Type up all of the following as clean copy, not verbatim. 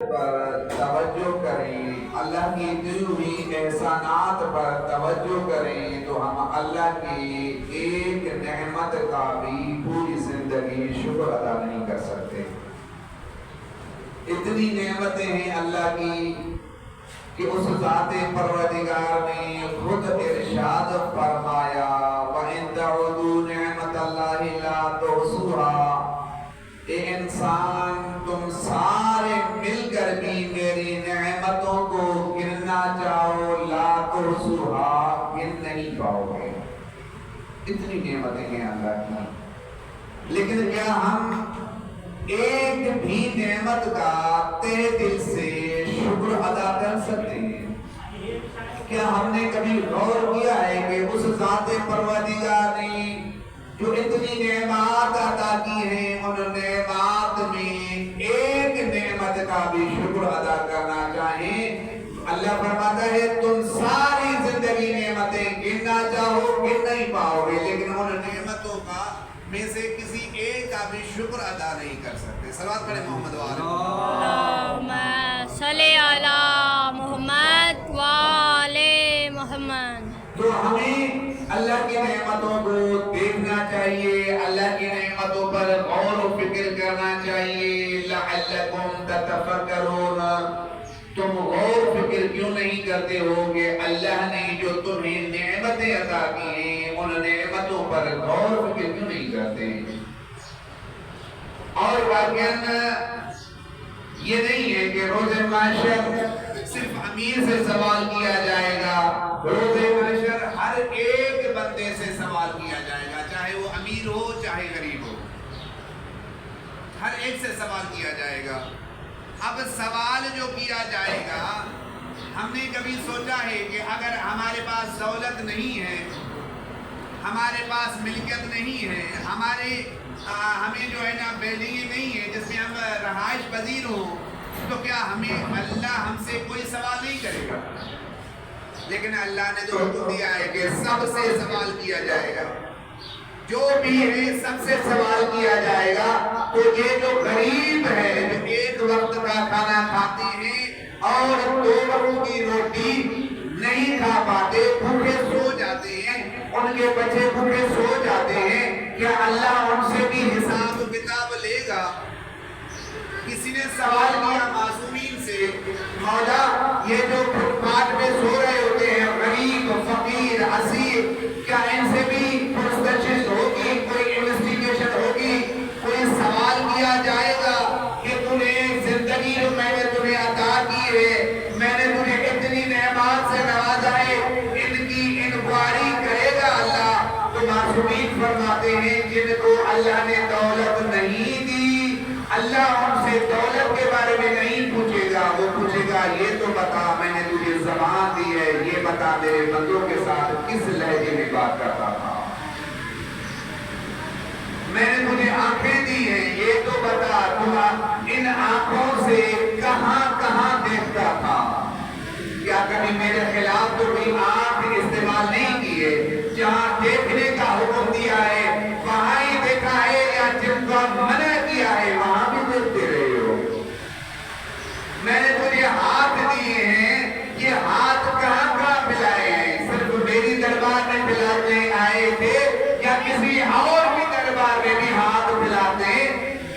پر توجہ کریں، اللہ کی دی ہوئی احسانات پر توجہ کریں تو ہم اللہ کی ایک نعمت کا بھی پوری زندگی میں شکر ادا نہیں کر سکتے۔ اتنی نعمتیں ہیں اللہ کی کہ اس ذات پروردگار نے خود ارشاد فرمایا وَإِن تَعُدُّوا نِعْمَتَ اللَّهِ لَا تُحْصُوهَا، اے انسان تم سارے مل کر بھی میری نعمتوں کو گننا چاہو لا تحصوها، گن نہیں پاؤ گے۔ اتنی نعمتیں ہیں اللہ کی، لیکن کیا ہم ایک بھی نعمت کا تہ دل سے شکر ادا کر سکتے ہیں؟ کیا ہم نے کبھی غور کیا ہے کہ اس ذات پروردگار نے جو اتنی نعمات عطا کی ہیں ان نعمات میں ایک نعمت کا بھی شکر ادا کرنا چاہیں؟ اللہ فرماتا ہے تم ساری زندگی نعمتیں گننا چاہو گن نہیں پاؤ گے، لیکن ان نعمتوں کا میں سے کسی ایک کا بھی شکر ادا نہیں کر سکتے۔ صلوات پڑھیں محمد اللہم صلی علی محمد وآل محمد۔ تو ہمیں اللہ کی نعمتوں کو دیکھنا چاہیے، اللہ کی نعمتوں پر غور و فکر کرنا چاہیے۔ لعلکم تتفکرون، تم غور و فکر کیوں نہیں کرتے ہو کہ اللہ نے جو تمہیں نعمتیں عطا کی ہیں ان نعمتوں پر غور و فکر کیوں نہیں کرتے؟ اور واقعاً یہ نہیں ہے کہ روز محشر صرف امیر سے سوال کیا جائے گا، روز محشر ہر ایک بندے سے سوال کیا جائے گا، چاہے وہ امیر ہو چاہے غریب ہو، ہر ایک سے سوال کیا جائے گا۔ اب سوال جو کیا جائے گا، ہم نے کبھی سوچا ہے کہ اگر ہمارے پاس دولت نہیں ہے، ہمارے پاس ملکیت نہیں ہے، ہمیں جو ہے نا بلڈنگیں نہیں ہے جس میں ہم رہائش پذیر ہوں، تو کیا ہمیں اللہ ہم سے کوئی سوال نہیں کرے گا؟ لیکن اللہ نے جو حکم دیا ہے کہ سب سے سوال کیا جائے گا، جو بھی ہے سب سے سوال کیا جائے گا۔ تو یہ جو غریب ہے جو ایک وقت کا کھانا کھاتے ہیں اور دو وقت کی روٹی نہیں کھا پاتے، بھوکے سو جاتے ہیں، ان کے بچے بھوکے سو جاتے ہیں، کیا اللہ ان سے بھی حساب کتاب لے گا؟ کسی نے سوال کیا معصومین سے، مولا یہ جو فٹ پاتھ پہ سو رہے ہوتے ہیں غریب فقیر اسیر، کیا ان سے بھی پرسپیکشن ہوگی، کوئی انویسٹیگیشن ہوگی، کوئی سوال کیا جائے گا کہ تمہیں زندگی جو میں نے تمہیں عطا کی ہے، میں نے تمہیں اتنی نعمات سے نوازا ہے، ان کی انکوائری کرے گا اللہ؟ تو معصومین فرماتے ہیں جن کو اللہ نے دولت نہیں دی، اللہ ان سے دولت کے بارے میں نہیں پوچھے گا، وہ پوچھے گا یہ تو بتا میں نے تجھے زبان دی ہے، یہ بتا میرے بندوں کے ساتھ کس لہجے میں بات کرتا تھا، میں نے تجھے آنکھیں دی ہیں، یہ تو بتا تم ان آنکھوں سے کہاں کہاں دیکھتا تھا؟ کیا کبھی میرے خلاف تو کوئی آنکھ استعمال نہیں کی ہے؟ جہاں دیکھنے کا حکم دیا ہے وہاں ہی دیکھا ہے، یا جن کا منع کیا ہے وہاں بھی دیکھتے رہے ہو؟ میں نے تجھے ہاتھ دیے ہیں، یہ ہاتھ کہاں کہاں پھیلائے ہیں؟ صرف میری دربار میں پھیلاتے آئے تھے یا کسی اور بھی دربار میں بھی ہاتھ پھیلاتے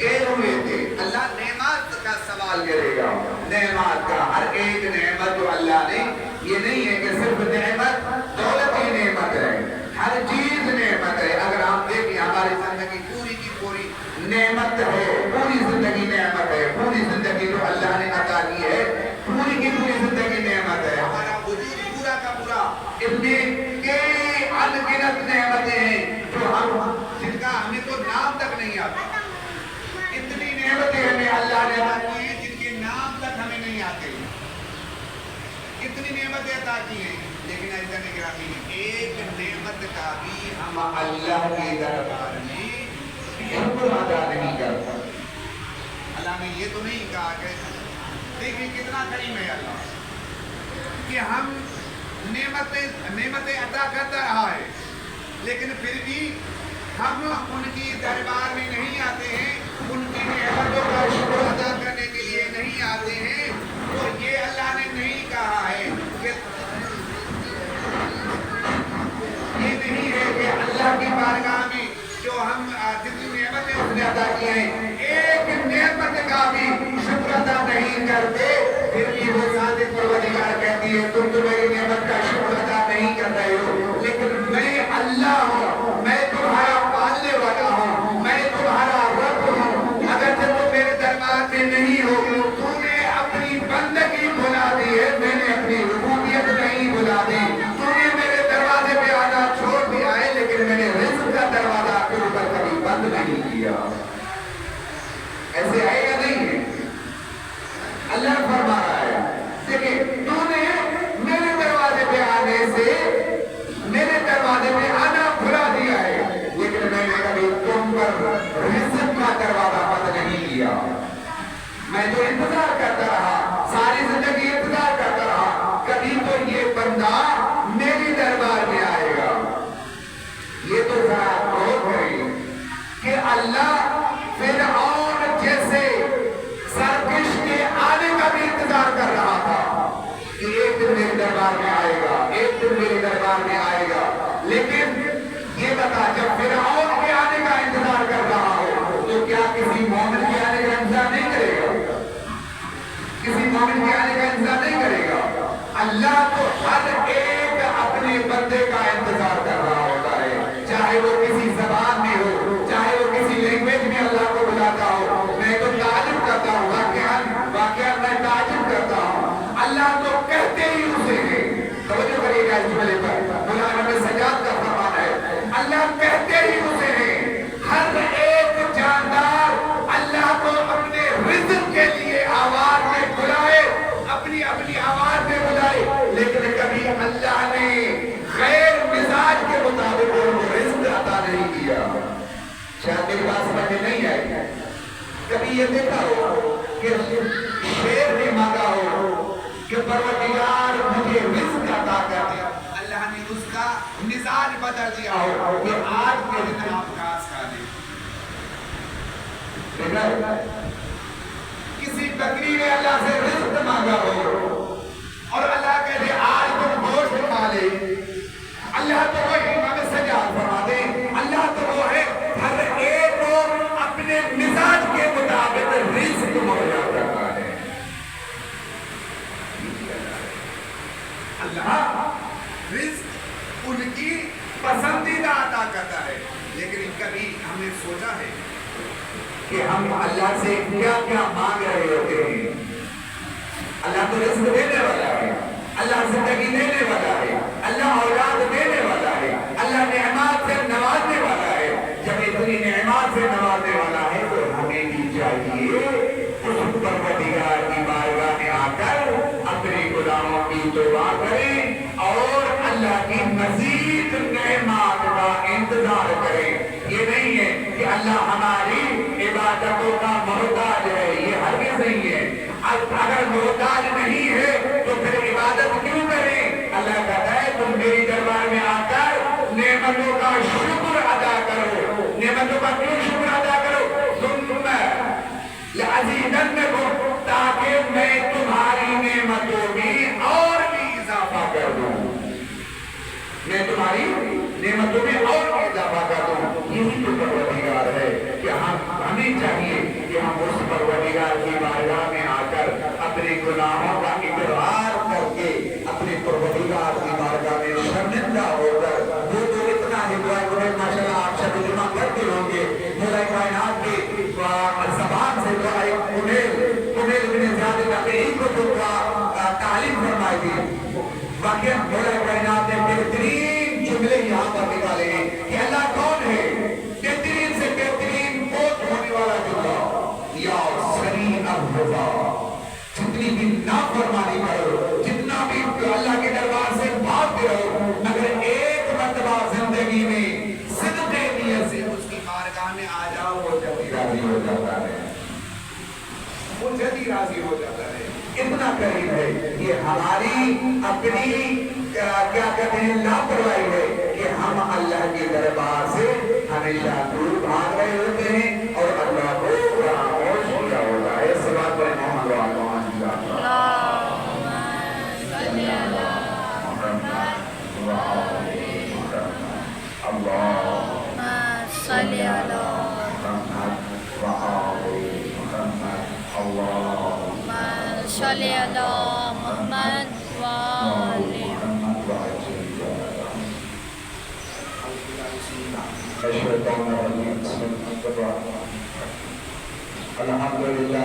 گئے ہوئے تھے؟ اللہ نعمت کا سوال کرے گا، نعمت کا، ہر ایک نعمت جو اللہ نے، یہ نہیں ہے کہ صرف نعمت دولت ہی نعمت ہے، ہر چیز نعمت ہے۔ اگر ہم دیکھیں ہماری زندگی پوری کی پوری نعمت ہے، پوری زندگی نعمت ہے، پوری زندگی جو اللہ نے عطا کی ہے پوری کی پوری زندگی نعمت ہے، ہمارا وجود پورا کا پورا، اس میں کئی انگنت نعمتیں ہیں جو جن کا ہمیں تو نام تک نہیں آتا، اتنی نعمتیں ہمیں اللہ نے عطا کی ہیں جن کے نام تک ہمیں نہیں آتے، اتنی نعمتیں عطا کی ہیں، لیکن ایسا نہیں، ایک نعمت کا بھی ہم اللہ کے دربار میں شکر ادا نہیں کرتا۔ اللہ نے یہ تو نہیں کہا کہ دیکھیں کتنا کریم ہے اللہ کہ ہم نعمتیں عطا کرتا رہا ہے، لیکن پھر بھی ہم ان کی دربار میں نہیں آتے ہیں، ان کی نعمتوں کا شکر ادا کرنے کے لیے نہیں آتے ہیں، اللہ فرما رہا ہے دیکھیں تو نے میرے دروازے پہ آنے سے میرے دروازے پہ آنا کھلا دیا ہے، لیکن میں نے کبھی تم پر رزق کا دروازہ بند نہیں کیا۔ میں تو انتظار کرتا رہا، ساری زندگی انتظار کرتا رہا، کبھی تو یہ بندہ میری دربار میں آئے گا۔ یہ تو ذرا غور کریں کہ اللہ فرعون جیسے سرکش کے آنے کا بھی انتظار کر رہا تھا کہ ایک دن میرے دربار میں آئے گا، ایک دن میرے دربار میں آئے گا، لیکن یہ بتا جب فرعون کے آنے کا انتظار کر رہا ہو تو کیا کسی مومن کے آنے کا انتظار نہیں کرے گا؟ کسی مومن کے آنے کا انتظار نہیں کرے گا؟ اللہ تو ہر ایک اپنے بندے کا انتظار کر رہا ہوتا ہے، چاہے وہ کسی زبان میں ہو، چاہے وہ کسی لینگویج میں اللہ کو بلاتا ہو۔ میں تو تعجب کرتا ہوں، واقعہ میں تعجب کرتا ہوں، اللہ تو کہتے ہی اسے ہیں۔ توجہ کریے گا اس جملے پر، مولانا میں سجاد کا فرمان ہے، اللہ کہتے ہی اسے ہیں۔ ہر ایک جاندار اللہ کو اپنے رزق کے لیے آواز میں بلائے، اپنی اپنی آواز میں بلائے، لیکن کبھی اللہ نے غیر مزاج کے مطابق ان کو رزق عطا نہیں کیا۔ شاید میری بات سمجھ میں نہیں آئی۔ کبھی یہ دیکھا ہو کہ شیر نے مانگا ہو کہ پروردگار مجھے رزق عطا کر دیا، اللہ نے اس کا مزاج بدل دیا ہو کہ آج کے دن آپ گھاس کھا لیں۔ کسی بکری نے اللہ سے رزق مانگا ہو اور اللہ کہتے آج تم گوشت کھا لے، اللہ تو وہ امام سجاد فرما دے، اللہ تو وہ ہے ہر ایک کو اپنے مزاج کے مطابق رزق مہیا کرتا ہے۔ اللہ رزق ان کی پسندیدہ عطا کرتا ہے، لیکن کبھی ہم نے سوچا ہے کہ ہم اللہ سے کیا کیا مانگ رہے ہوتے ہیں؟ اللہ تو رزق دینے والا ہے، اللہ زندگی دینے والا ہے، اللہ اولاد دینے والا ہے، اللہ نعمات سے نوازنے والا ہے۔ جب اتنی نعمات سے نوازنے والا ہے تو ہمیں بھی چاہیے اس پروردگار کی بارگاہ میں آ کر اپنے گناہوں کی توبہ کریں اور اللہ کی مزید نعمات کا انتظار کریں۔ یہ نہیں ہے کہ اللہ ہماری عبادتوں کا محتاج ہے، یہ ہرگز نہیں ہے۔ اگر محتاج نہیں ہے تو پھر عبادت کیوں کریں؟ اللہ کہتا ہے تم میری دربار میں آ کر نعمتوں کا شکر ادا کرو۔ نعمتوں کا کیوں شکر ادا کرو؟ ثم لأزیدنکم، تاکہ میں تمہاری نعمتوں میں اور بھی اضافہ کر دوں، میں تمہاری نعمتوں میں اور بھی اضافہ کر دوں۔ یہی تو پروردگار ہے کہ ہمیں چاہیے کہ ہم اس پروردگار کی بارگاہ میں آ کر اپنے گناہوں کا اقرار کر کے اپنے پروردگار کی بارگاہ میں شرمندہ ہو کر وہ تو اتنا ہی دعا کرے، ماشاءاللہ آپ شب جمعہ کرتے ہوں گے، مولا کائنات کی زبان سے دعائے کمیل بن زیاد نقی کو تو تعلیم فرمائی تھی۔ واقعہ مولا کائنات نے بہترین جملے یہاں پر نکالے ہیں کہ اللہ کون ہے؟ بہترین سے بہترین موت ہونے والا جملہ، یا سریع الرضا، جتنی بھی نافرمانی کرو، جتنا بھی اللہ کے دربار سے بھاگتے رہو، اگر ایک مرتبہ زندگی میں صدق نیت سے اس کی بارگاہ میں آ جاؤ وہ جلدی راضی ہو جاتا ہے، وہ جلدی راضی ہو جاتا ہے۔ اتنا قریب ہے، یہ ہماری اپنی کیا کہتے ہیں لاپرواہی ہے کہ ہم اللہ کے دربار سے ہمیشہ دور بھاگ رہے ہوتے ہیں اور اللہ کو خاموش کیا ہوتا ہے۔ اس بات پر محمد صلی اللہ صلی اللہ محمد وآلہ الحمدللہ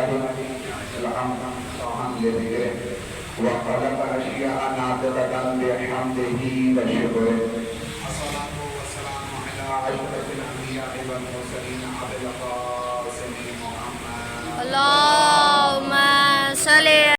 وخلق اشیاء ناطقۃ بحمدہ وشکرہ، الصلاۃ والسلام علی اشرف الانبیاء والمرسلین ابی القاسم محمد۔ اللہ